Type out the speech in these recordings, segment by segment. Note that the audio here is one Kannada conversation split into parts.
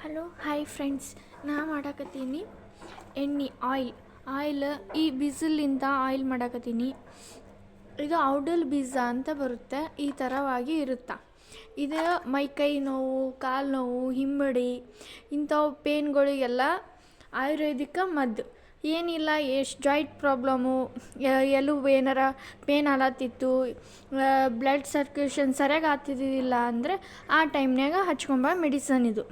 ಹಲೋ ಹಾಯ್ ಫ್ರೆಂಡ್ಸ್, ನಾ ಮಾಡಾಕತ್ತೀನಿ ಎಣ್ಣೆ ಆಯಿಲ್ ಈ ಬೀಜಲಿಂದ ಆಯಿಲ್ ಮಾಡಾಕತ್ತೀನಿ. ಇದು ಔಡಲ್ ಬೀಜ ಅಂತ ಬರುತ್ತೆ, ಈ ಥರವಾಗಿ ಇರುತ್ತೆ. ಇದು ಮೈಕೈ ನೋವು, ಕಾಲು ನೋವು, ಹಿಂಬಡಿ ಇಂಥವು ಪೇನ್ಗಳಿಗೆಲ್ಲ ಆಯುರ್ವೇದಿಕ ಮದ್ದು. ಏನಿಲ್ಲ, ಎಷ್ಟು ಜಾಯಿಂಟ್ ಪ್ರಾಬ್ಲಮ್ಮು, ಎಲುಬು ಏನಾರ ಪೇನ್ ಆಲತ್ತಿತ್ತು, ಬ್ಲಡ್ ಸರ್ಕ್ಯುಲೇಷನ್ ಸರಿಯಾಗಿ ಆಗ್ತಿದ್ದಿಲ್ಲ ಅಂದರೆ ಆ ಟೈಮ್ನಾಗ ಹಚ್ಕೊಂಬ ಮೆಡಿಸನ್ ಇದು.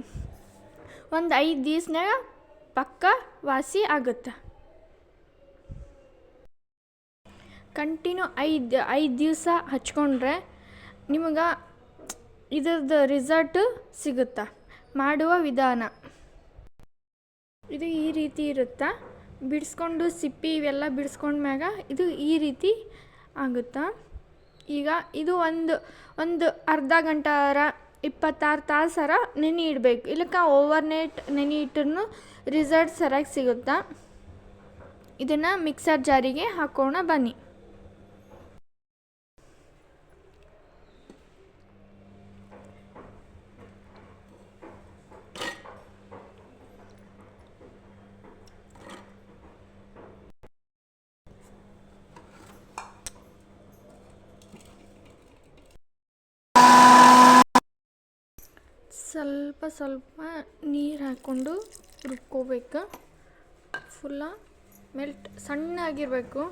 ಒಂದು 5 ದಿವ್ಸನಾಗ ಪಕ್ಕ ವಾಸಿ ಆಗುತ್ತೆ. ಕಂಟಿನ್ಯೂ 5 ದಿವಸ ಹಚ್ಕೊಂಡ್ರೆ ನಿಮಗೆ ಇದ್ರದ್ದು ರಿಸಲ್ಟ್ ಸಿಗುತ್ತೆ. ಮಾಡುವ ವಿಧಾನ ಇದು ಈ ರೀತಿ ಇರುತ್ತೆ. ಬಿಡಿಸ್ಕೊಂಡು ಸಿಪ್ಪಿ ಇವೆಲ್ಲ ಬಿಡಿಸ್ಕೊಂಡ್ಮ್ಯಾಗ ಇದು ಈ ರೀತಿ ಆಗುತ್ತೆ. ಈಗ ಇದು ಒಂದು ಅರ್ಧ ಗಂಟಾರ 26 ತಾಸಾರ ನೆನೆ ಇಡಬೇಕು. ಇಲ್ಲಕ್ಕ ಓವರ್ನೈಟ್ ನೆನೆ ಇಟ್ಟರೂ ರಿಸಲ್ಟ್ ಸರಿಯಾಗಿ ಸಿಗುತ್ತೆ. ಇದನ್ನು ಮಿಕ್ಸರ್ ಜಾರಿಗೆ ಹಾಕೋಣ ಬನ್ನಿ. ಸ್ವಲ್ಪ ನೀರು ಹಾಕ್ಕೊಂಡು ರುಬ್ಕೋಬೇಕು. ಫುಲ್ಲ ಮೆಲ್ಟ್ ಸಣ್ಣಾಗಿರಬೇಕು.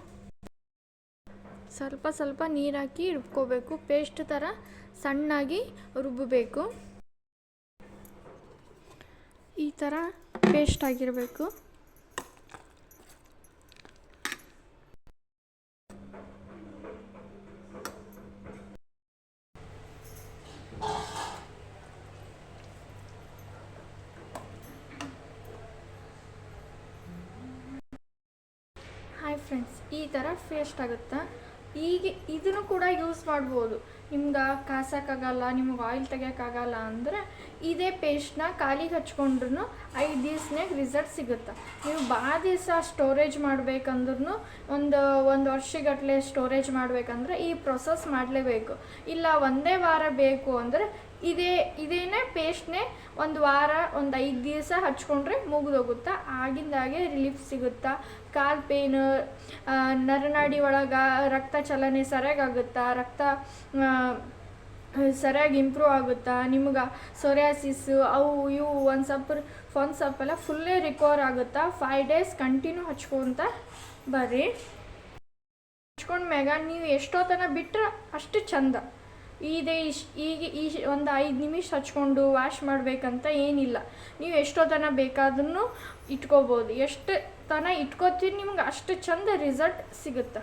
ಸ್ವಲ್ಪ ನೀರು ಹಾಕಿ ರುಬ್ಕೋಬೇಕು. ಪೇಸ್ಟ್ ಥರ ಸಣ್ಣಾಗಿ ರುಬ್ಬಬೇಕು. ಈ ಥರ ಪೇಸ್ಟ್ ಆಗಿರಬೇಕು. ಹಾಯ್ ಫ್ರೆಂಡ್ಸ್, ಈ ಥರ ಪೇಸ್ಟ್ ಆಗುತ್ತೆ. ಈಗ ಇದನ್ನು ಕೂಡ ಯೂಸ್ ಮಾಡ್ಬೋದು. ನಿಮ್ಗೆ ಕಾಸಕ್ಕಾಗಲ್ಲ, ನಿಮ್ಗೆ ಆಯಿಲ್ ತೆಗಿಯೋಕ್ಕಾಗಲ್ಲ ಅಂದರೆ ಇದೇ ಪೇಸ್ಟ್ನ ಕಾಲಿಗೆ ಹಚ್ಕೊಂಡ್ರೂ 5 ದಿವ್ಸನಾಗ ರಿಸಲ್ಟ್ ಸಿಗುತ್ತೆ. ನೀವು ಭಾಳ ದಿವಸ ಸ್ಟೋರೇಜ್ ಮಾಡ್ಬೇಕಂದ್ರೂ ಒಂದು ವರ್ಷಗಟ್ಟಲೆ ಸ್ಟೋರೇಜ್ ಮಾಡಬೇಕಂದ್ರೆ ಈ ಪ್ರೊಸೆಸ್ ಮಾಡಲೇಬೇಕು. ಇಲ್ಲ ಒಂದೇ ವಾರ ಬೇಕು ಅಂದರೆ ಇದೇನೇ ಪೇಸ್ಟ್ನೇ ಒಂದು ವಾರ 5 ದಿವಸ ಹಚ್ಕೊಂಡ್ರೆ ಮುಗಿದೋಗುತ್ತಾ. ಆಗಿಂದಾಗೆ ರಿಲೀಫ್ ಸಿಗುತ್ತಾ. ಕಾಲು ಪೇನು, ನರನಾಡಿ ಒಳಗೆ ರಕ್ತ ಚಲನೆ ಸರಿಯಾಗುತ್ತಾ, ರಕ್ತ ಸರಿಯಾಗಿ ಇಂಪ್ರೂವ್ ಆಗುತ್ತಾ. ನಿಮ್ಗೆ ಸೊರಿಯಾಸಿಸ್ಸು ಅವು ಇವು ಒಂದು ಸ್ವಲ್ಪ ಫುಲ್ಲೇ ರಿಕವರ್ ಆಗುತ್ತಾ. 5 ಡೇಸ್ ಕಂಟಿನ್ಯೂ ಹಚ್ಕೊತ ಬರ್ರಿ. ಹಚ್ಕೊಂಡ್ಮ್ಯಾಗ ನೀವು ಎಷ್ಟೊತ್ತನ ಬಿಟ್ಟರೆ ಅಷ್ಟು ಚಂದ. ಈಗ ಒಂದು 5 ನಿಮಿಷ ಹಚ್ಕೊಂಡು ವಾಶ್ ಮಾಡಬೇಕಂತ ಏನಿಲ್ಲ. ನೀವು ಎಷ್ಟೊತ್ತನ ಬೇಕಾದ್ರೂ ಇಟ್ಕೋಬೋದು. ಎಷ್ಟು ತನ ಇಟ್ಕೋತೀರಿ ನಿಮ್ಗೆ ಅಷ್ಟು ಚಂದ ರಿಸಲ್ಟ್ ಸಿಗುತ್ತೆ.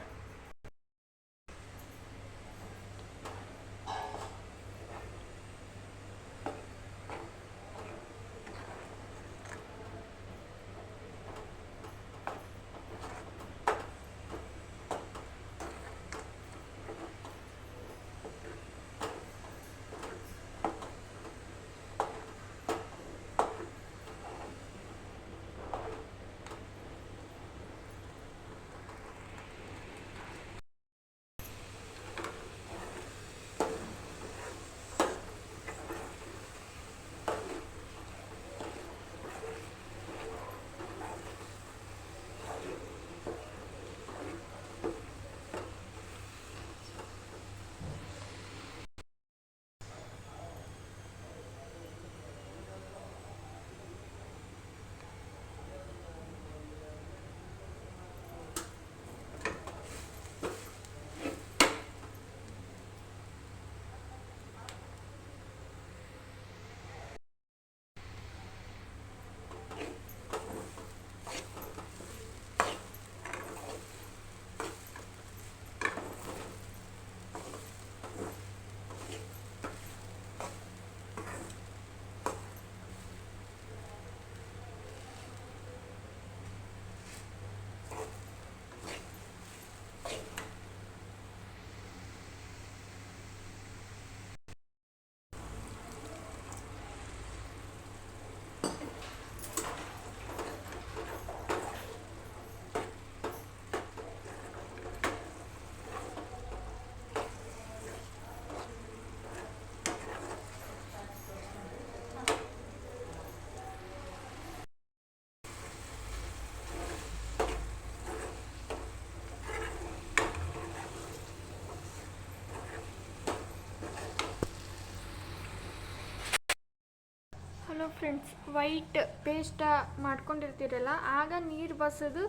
ಫ್ರೆಂಡ್ಸ್ ವೈಟ್ ಪೇಸ್ಟ್ ಮಾಡ್ಕೊಂಡಿರ್ತೀರಲ್ಲ ಆಗ ನೀರು ಬಸೋದು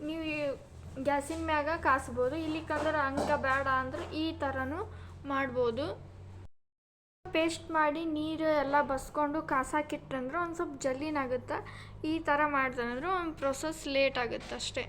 ನೀವು ಗ್ಯಾಸಿನ ಮ್ಯಾಗ ಕಾಸ್ಬೋದು. ಇಲ್ಲಿಕಂದ್ರೆ ಹಂಗೆ ಬೇಡ ಅಂದ್ರೆ ಈ ಥರನೂ ಮಾಡ್ಬೋದು. ಪೇಸ್ಟ್ ಮಾಡಿ ನೀರು ಎಲ್ಲ ಬಸ್ಕೊಂಡು ಕಾಸಾಕಿಟ್ರಂದ್ರೆ ಒಂದು ಸ್ವಲ್ಪ ಜಲ್ದಿನಾಗುತ್ತೆ. ಈ ಥರ ಮಾಡ್ದಂದ್ರೆ ಒಂದು ಪ್ರೊಸೆಸ್ ಲೇಟ್ ಆಗುತ್ತೆ ಅಷ್ಟೇ.